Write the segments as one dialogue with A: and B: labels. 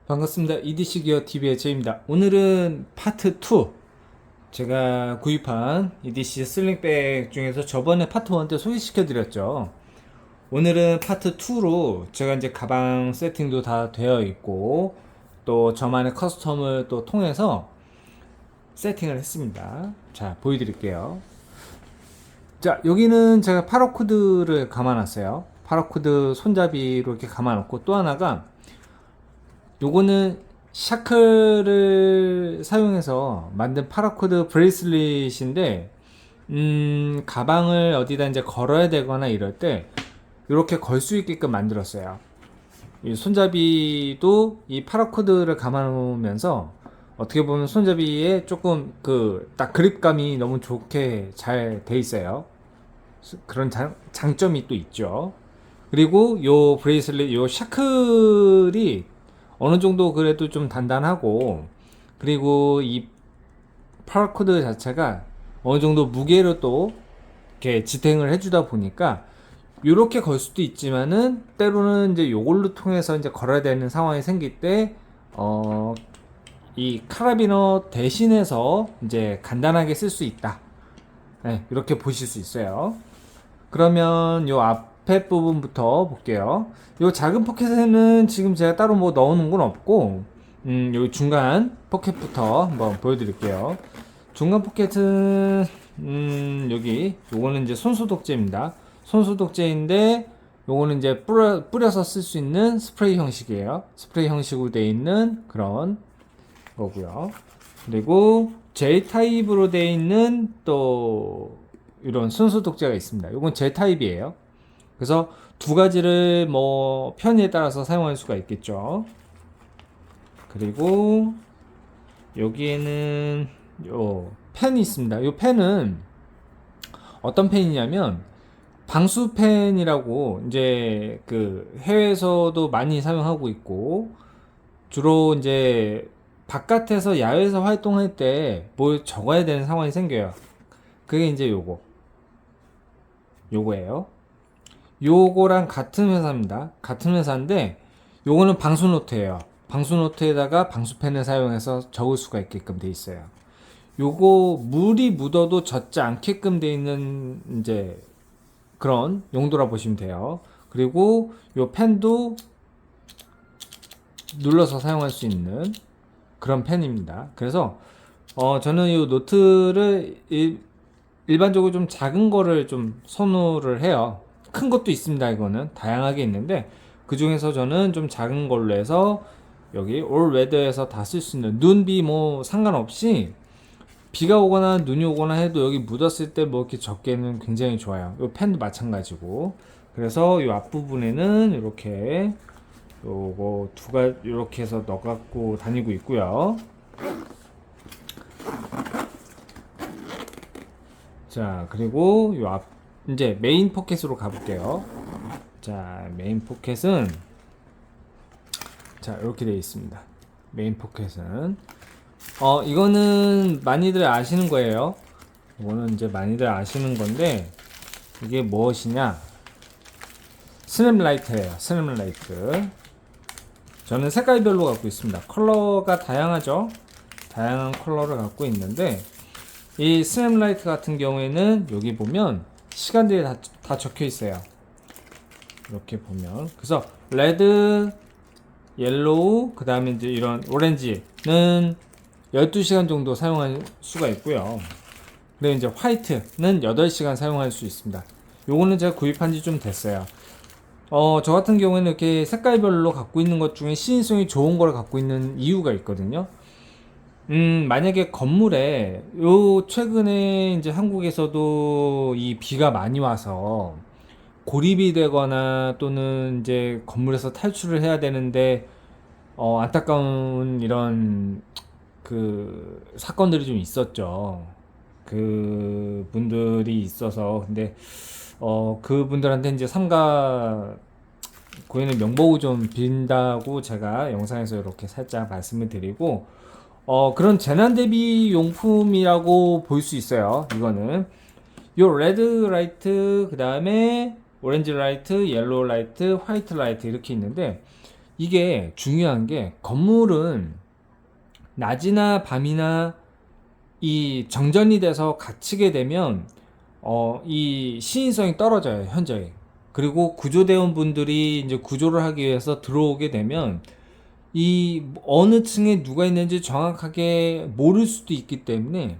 A: 반갑습니다. EDC 기어 TV의 제입니다. 오늘은 파트 2. 제가 구입한 EDC 슬링백 중에서 저번에 파트 1 때 소개시켜 드렸죠. 오늘은 파트 2로 제가 이제 가방 세팅도 다 되어 있고 또 저만의 커스텀을 또 통해서 세팅을 했습니다. 자, 보여드릴게요. 자, 여기는 제가 파라코드를 감아놨어요. 파라코드 손잡이로 이렇게 감아놓고, 또 하나가 요거는 샤클을 사용해서 만든 파라코드 브레이슬릿인데, 가방을 어디다 이제 걸어야 되거나 이럴 때 이렇게 걸 수 있게끔 만들었어요. 이 손잡이도 이 파라코드를 감아 놓으면서 어떻게 보면 손잡이에 조금 그 딱 그립감이 너무 좋게 잘 돼 있어요. 그런 장점이 또 있죠. 그리고 요 브레이슬릿, 요 샤클이 어느 정도 그래도 좀 단단하고, 그리고 이 파라코드 자체가 어느 정도 무게로 또 이렇게 지탱을 해주다 보니까 이렇게 걸 수도 있지만은 때로는 이제 요걸로 통해서 이제 걸어야 되는 상황이 생길 때, 이 카라비너 대신해서 이제 간단하게 쓸 수 있다. 네, 이렇게 보실 수 있어요. 그러면 요 앞에 부분부터 볼게요. 요 작은 포켓에는 지금 제가 따로 뭐 넣어놓은 건 없고, 요 중간 포켓부터 한번 보여드릴게요. 중간 포켓은, 여기, 요거는 이제 손소독제입니다. 손소독제인데, 요거는 이제 뿌려서 쓸 수 있는 스프레이 형식이에요. 스프레이 형식으로 되어 있는 그런 거고요. 그리고 J 타입으로 되어 있는 또 이런 순수독제가 있습니다. 이건 J 타입이에요. 그래서 두 가지를 뭐 편의에 따라서 사용할 수가 있겠죠. 그리고 여기에는 요 펜이 있습니다. 이 펜은 어떤 펜이냐면 방수펜이라고 이제 그 해외에서도 많이 사용하고 있고, 주로 이제 바깥에서 야외에서 활동할 때 뭘 적어야 되는 상황이 생겨요. 그게 이제 요거예요. 요거랑 같은 회사입니다. 같은 회사인데 요거는 방수노트예요. 방수노트에다가 방수펜을 사용해서 적을 수가 있게끔 돼 있어요. 요거 물이 묻어도 젖지 않게끔 돼 있는 이제 그런 용도라 보시면 돼요. 그리고 요 펜도 눌러서 사용할 수 있는 그런 펜입니다. 그래서 저는 이 노트를 일반적으로 좀 작은 거를 좀 선호를 해요. 큰 것도 있습니다. 이거는 다양하게 있는데 그 중에서 저는 좀 작은 걸로 해서 여기 올 웨더에서 다 쓸 수 있는, 눈, 비 뭐 상관없이 비가 오거나 눈이 오거나 해도 여기 묻었을 때 뭐 이렇게 적게는 굉장히 좋아요. 이 펜도 마찬가지고. 그래서 이 앞부분에는 이렇게 요거 이렇게 해서 넣어 갖고 다니고 있고요. 자, 그리고 요 앞 이제 메인 포켓으로 가볼게요. 자, 메인 포켓은 자 이렇게 되어 있습니다. 메인 포켓은 이거는 많이들 아시는 거예요. 이거는 이제 많이들 아시는 건데 이게 무엇이냐? 스냅라이트예요. 스냅라이트. 저는 색깔별로 갖고 있습니다. 컬러가 다양하죠. 다양한 컬러를 갖고 있는데 이 스냅라이트 같은 경우에는 여기 보면 시간들이 다 적혀 있어요. 이렇게 보면, 그래서 레드, 옐로우, 그 다음에 이제 이런 오렌지는 12시간 정도 사용할 수가 있고요. 그리고 이제 화이트는 8시간 사용할 수 있습니다. 요거는 제가 구입한 지 좀 됐어요. 저 같은 경우에는 이렇게 색깔별로 갖고 있는 것 중에 시인성이 좋은 걸 갖고 있는 이유가 있거든요. 만약에 건물에 최근에 이제 한국에서도 이 비가 많이 와서 고립이 되거나 또는 이제 건물에서 탈출을 해야 되는데 안타까운 이런 그 사건들이 좀 있었죠. 그 분들이 있어서, 근데 그분들한테 이제 삼가 고인의 명복을 좀 빈다고 제가 영상에서 이렇게 살짝 말씀을 드리고, 그런 재난 대비 용품이라고 볼 수 있어요. 이거는 요 레드 라이트, 그 다음에 오렌지 라이트, 옐로우 라이트, 화이트 라이트 이렇게 있는데 이게 중요한 게 건물은 낮이나 밤이나 이 정전이 돼서 갇히게 되면 이 시인성이 떨어져요, 현저히. 그리고 구조대원분들이 이제 구조를 하기 위해서 들어오게 되면 이 어느 층에 누가 있는지 정확하게 모를 수도 있기 때문에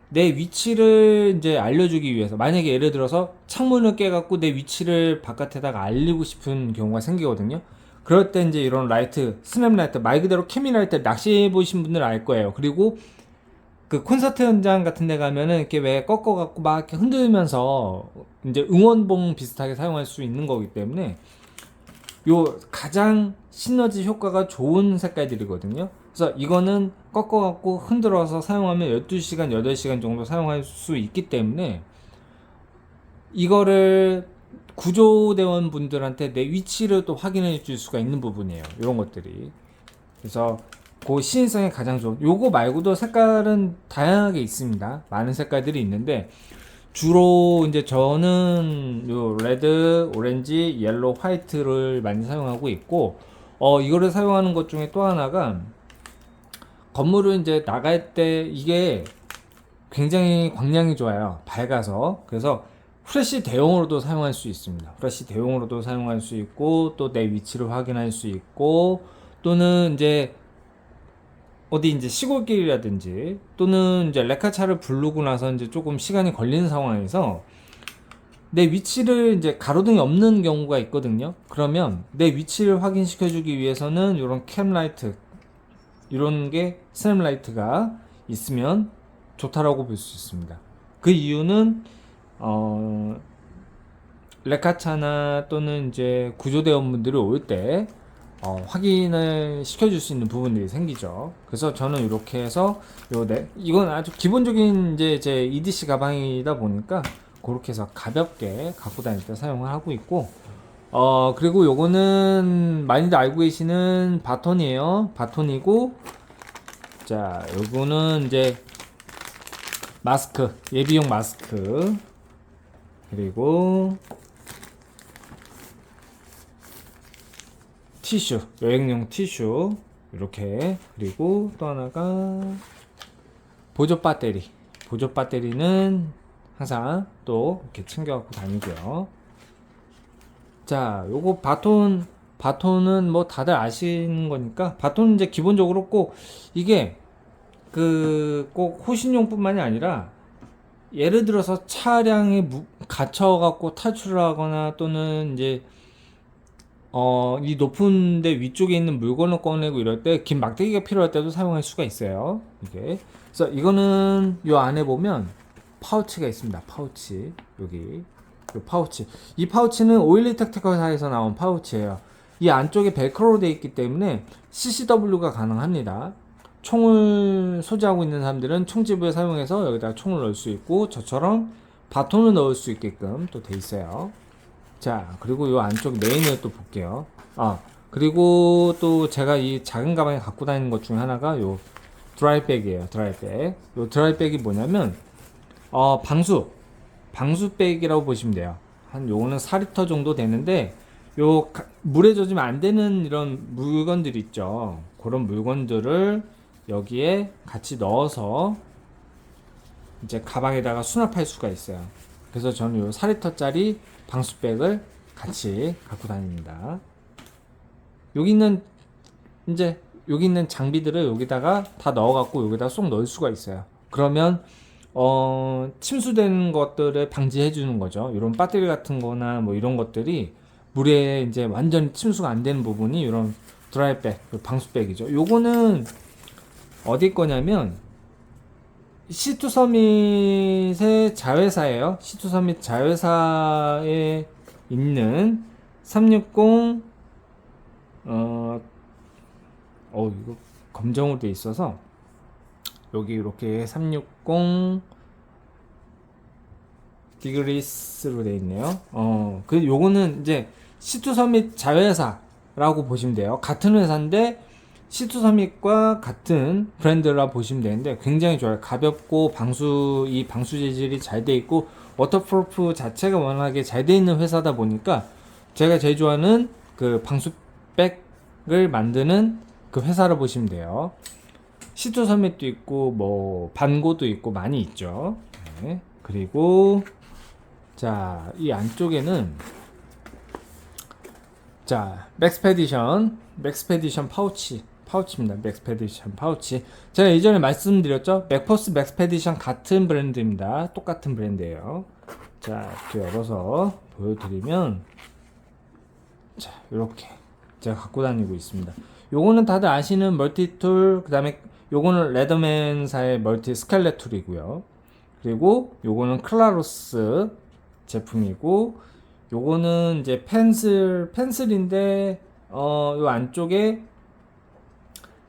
A: 내 위치를 이제 알려주기 위해서, 만약에 예를 들어서 창문을 깨갖고 내 위치를 바깥에다가 알리고 싶은 경우가 생기거든요. 그럴 때 이제 이런 라이트, 스냅 라이트, 말 그대로 케미 라이트, 낚시해 보신 분들은 알 거예요. 그리고 그 콘서트 현장 같은 데 가면은 이렇게 왜 꺾어갖고 막 이렇게 흔들면서 이제 응원봉 비슷하게 사용할 수 있는 거기 때문에 요 가장 시너지 효과가 좋은 색깔들이거든요. 그래서 이거는 꺾어갖고 흔들어서 사용하면 12시간, 8시간 정도 사용할 수 있기 때문에 이거를 구조대원 분들한테 내 위치를 또 확인해 줄 수가 있는 부분이에요. 이런 것들이. 그래서 그 시인성이 가장 좋은, 요거 말고도 색깔은 다양하게 있습니다. 많은 색깔들이 있는데 주로 이제 저는 요 레드, 오렌지, 옐로우, 화이트를 많이 사용하고 있고, 이거를 사용하는 것 중에 또 하나가 건물을 이제 나갈 때 이게 굉장히 광량이 좋아요. 밝아서. 그래서 프레시 대용으로도 사용할 수 있습니다. 프레시 대용으로도 사용할 수 있고, 또 내 위치를 확인할 수 있고, 또는 이제 어디 이제 시골길이라든지, 또는 이제 레카차를 부르고 나서 이제 조금 시간이 걸리는 상황에서 내 위치를 이제 가로등이 없는 경우가 있거든요. 그러면 내 위치를 확인시켜주기 위해서는 이런 캠라이트, 이런 게 스냅 라이트가 있으면 좋다라고 볼 수 있습니다. 그 이유는 레카차나 또는 이제 구조대원분들이 올 때 확인을 시켜줄 수 있는 부분들이 생기죠. 그래서 저는 이렇게 해서 이건 아주 기본적인 이제 제 EDC 가방이다 보니까 그렇게 해서 가볍게 갖고 다닐 때 사용을 하고 있고, 그리고 요거는 많이들 알고 계시는 바톤이에요. 바톤이고, 자, 요거는 이제 마스크, 예비용 마스크, 그리고 티슈, 여행용 티슈, 이렇게. 그리고 또 하나가 보조 배터리. 보조 배터리는 항상 또 이렇게 챙겨갖고 다니고요. 자, 요거 바톤은 뭐 다들 아시는 거니까, 바톤은 이제 기본적으로 꼭 이게 꼭 호신용뿐만이 아니라, 예를 들어서 차량에 갇혀갖고 탈출을 하거나, 또는 이제 이 높은 데 위쪽에 있는 물건을 꺼내고 이럴 때 긴 막대기가 필요할 때도 사용할 수가 있어요. 이게. 그래서 이거는 요 안에 보면 파우치가 있습니다. 파우치. 여기. 요 파우치. 이 파우치는 오일리 택티컬사에서 나온 파우치예요. 이 안쪽에 벨크로로 되어 있기 때문에 CCW가 가능합니다. 총을 소지하고 있는 사람들은 총집을 사용해서 여기다 총을 넣을 수 있고, 저처럼 바톤을 넣을 수 있게끔 또 돼 있어요. 자, 그리고 요 안쪽 메인을 또 볼게요. 그리고 또 제가 이 작은 가방에 갖고 다니는 것 중에 하나가 요 드라이백이에요. 드라이백. 요 드라이백이 뭐냐면 방수백이라고 보시면 돼요. 요거는 4리터 정도 되는데, 물에 젖으면 안 되는 이런 물건들 있죠. 그런 물건들을 여기에 같이 넣어서 이제 가방에다가 수납할 수가 있어요. 그래서 저는 요 4리터짜리 방수백을 같이 갖고 다닙니다. 여기 있는 장비들을 여기다가 다 넣어갖고 여기다 쏙 넣을 수가 있어요. 그러면 침수되는 것들을 방지해 주는 거죠. 이런 배터리 같은 거나 뭐 이런 것들이 물에 이제 완전히 침수가 안 되는 부분이 이런 드라이백, 방수백이죠. 요거는 어디 거냐면 C2 서밋의 자회사예요. C2 서밋 자회사에 있는 360 이거 검정으로 돼 있어서 여기 이렇게 360 디그리스로 돼 있네요. 요거는 이제 C2 서밋 자회사라고 보시면 돼요. 같은 회사인데 C2 서밋과 같은 브랜드라 보시면 되는데 굉장히 좋아요. 가볍고 이 방수 재질이 잘 돼 있고 워터프루프 자체가 워낙에 잘 돼 있는 회사다 보니까 제가 제일 좋아하는 그 방수백 만드는 그 회사로 보시면 돼요. 시트 서밋도 있고 뭐 반고도 있고 많이 있죠. 네. 그리고 자, 이 안쪽에는 자, 맥스페디션 파우치입니다. 맥스페디션 파우치. 제가 예전에 말씀드렸죠? 맥퍼스 맥스페디션 같은 브랜드입니다. 똑같은 브랜드예요. 자, 이렇게 열어서 보여드리면 자, 이렇게 제가 갖고 다니고 있습니다. 요거는 다들 아시는 멀티툴, 그 다음에 요거는 레더맨사의 멀티 스켈렛 툴이고요. 그리고 요거는 클라로스 제품이고, 요거는 이제 펜슬인데 요 안쪽에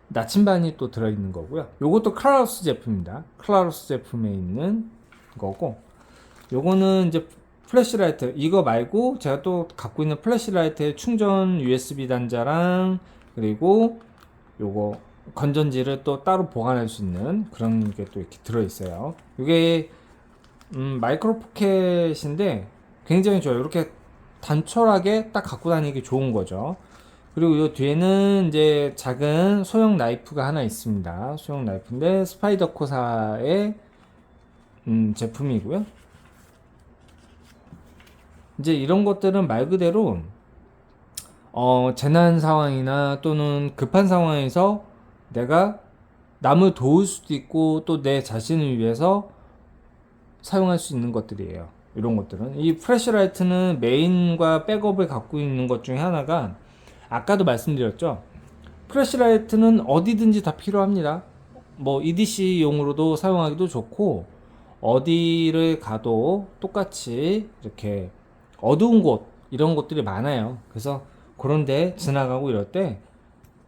A: 나침반이 또 들어있는 거고요. 요것도 클라로스 제품입니다. 클라로스 제품에 있는 거고, 요거는 이제 플래시라이트, 이거 말고 제가 또 갖고 있는 플래시라이트의 충전 USB 단자랑, 그리고 요거 건전지를 또 따로 보관할 수 있는 그런 게 또 이렇게 들어있어요. 이게 마이크로 포켓인데 굉장히 좋아요. 이렇게 단촐하게 딱 갖고 다니기 좋은 거죠. 그리고 이 뒤에는 이제 작은 소형 나이프가 하나 있습니다. 소형 나이프인데 스파이더 코사의 제품이고요. 이제 이런 것들은 말 그대로 재난 상황이나 또는 급한 상황에서 내가 남을 도울 수도 있고 또 내 자신을 위해서 사용할 수 있는 것들이에요. 이런 것들은 이 플래시라이트는 메인과 백업을 갖고 있는 것 중에 하나가, 아까도 말씀드렸죠, 플래시라이트는 어디든지 다 필요합니다. 뭐 EDC용으로도 사용하기도 좋고 어디를 가도 똑같이 이렇게 어두운 곳 이런 곳들이 많아요. 그래서 그런데 지나가고 이럴 때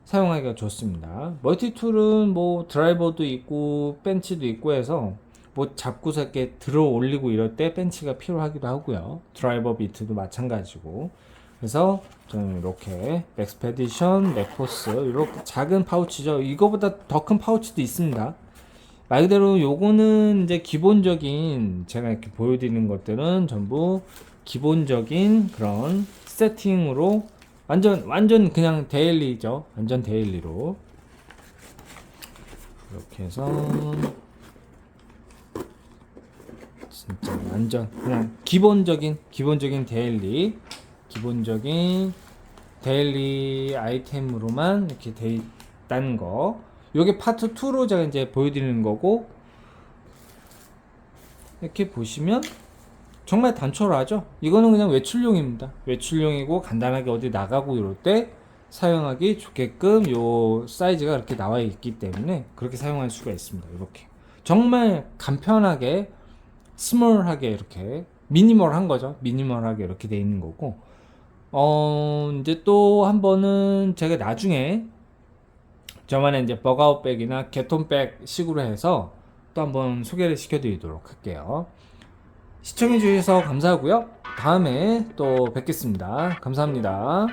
A: 사용하기가 좋습니다. 멀티툴은 뭐 드라이버도 있고 벤치도 있고 해서 뭐 잡고서 이렇게 들어 올리고 이럴 때 벤치가 필요하기도 하고요. 드라이버 비트도 마찬가지고. 그래서 저는 이렇게 맥스페디션, 맥포스 이렇게 작은 파우치죠. 이거보다 더 큰 파우치도 있습니다. 말 그대로 요거는 이제 기본적인, 제가 이렇게 보여드리는 것들은 전부 기본적인 그런 세팅으로 완전 그냥 데일리죠. 완전 데일리로 이렇게 해서 진짜 완전 그냥 기본적인 데일리 아이템으로만 이렇게 돼 있다는 거. 요게 파트 2로 제가 이제 보여드리는 거고, 이렇게 보시면 정말 단촐하죠. 이거는 그냥 외출용입니다. 외출용이고 간단하게 어디 나가고 이럴 때 사용하기 좋게끔 요 사이즈가 이렇게 나와 있기 때문에 그렇게 사용할 수가 있습니다. 이렇게 정말 간편하게 스몰하게 이렇게 미니멀한 거죠. 미니멀하게 이렇게 돼 있는 거고, 이제 또 한 번은 제가 나중에 저만의 이제 버가웃백이나 개톤백 식으로 해서 또 한번 소개를 시켜드리도록 할게요. 시청해주셔서 감사하고요. 다음에 또 뵙겠습니다. 감사합니다.